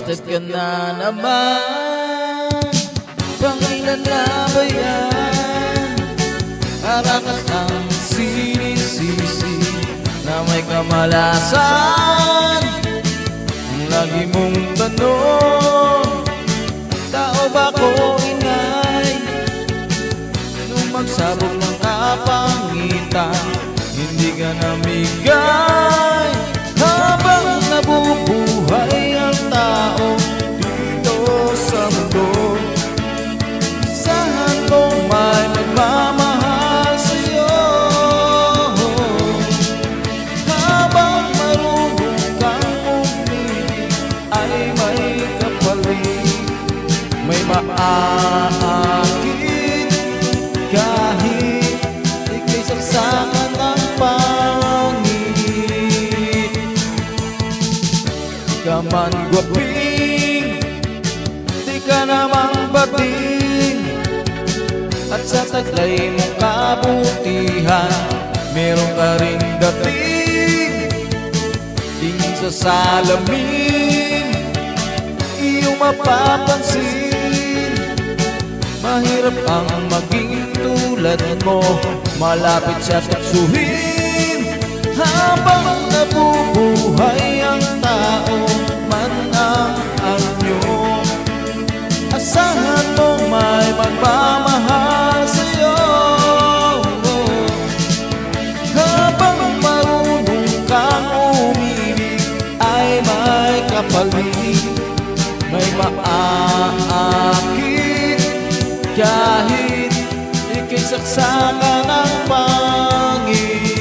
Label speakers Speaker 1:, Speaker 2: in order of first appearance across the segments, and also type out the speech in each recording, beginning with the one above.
Speaker 1: Busted ka na naman, pangilan na ba yan? Para ka ng sinisisi na may kamalasan. Ang lagi mong tanong, tao ba ko inay? Nung magsabog ng kapangitan, hindi ka namigay. Habang nabubuhay ang tao dito sa mundo, asahan mo may magmamahal sa'yo. Habang marunong kang umibig ay may kapalit, may maaakit kahit ika'y saksakan ng pangit. Di ka man gwaping, di ka namang bating, at sa taglay mong kabutihan meron ka ring dating. Tingin sa salamin, iyong mapapansin, mahirap ang maging tulad mo, malapit siya tuksuhin. Habang nabubuhay ang tao, man ang anyo, asahan mo may magmamahal sa'yo. Habang marunong kang umibig ay may kapalit, may maaakit kahit ika'y saksakan ng pangit.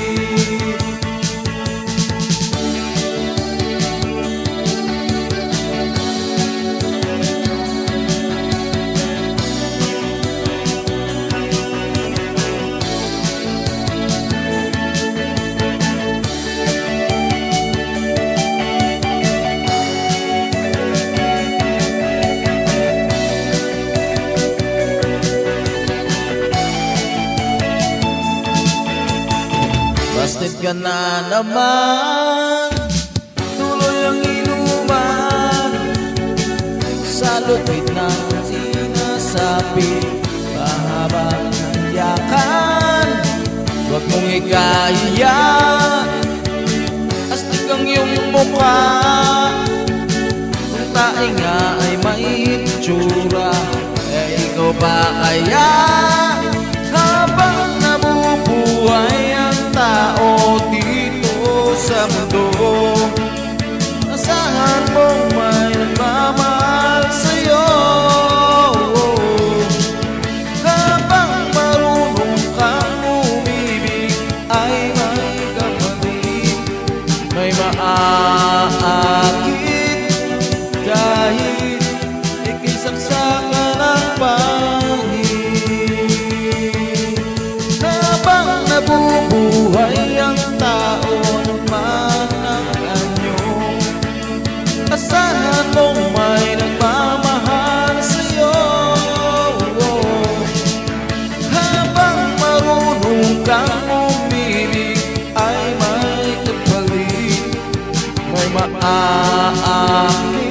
Speaker 1: Busted ka na naman, tuloy ang inuman, sa lupit ng sinasabi, mahaba ng yakan. Huwag mong ikahiya, astig ang iyong mukha. Kung tae nga ay may hitsura, eh ikaw ba kaya? Habang nabubuhay ang tao dito sa mundo, asahan mong may nagmamahal sa'yo. Habang marunong kang umibig ay may kapalit, may maaakit kahit ika'y saksakan ng pangit. Habang nabubuhay ang tao, man ang anyo, asahan mong may nagmamahal sa'yo. Habang marunong kang umibig ay may kapalit, may maaakit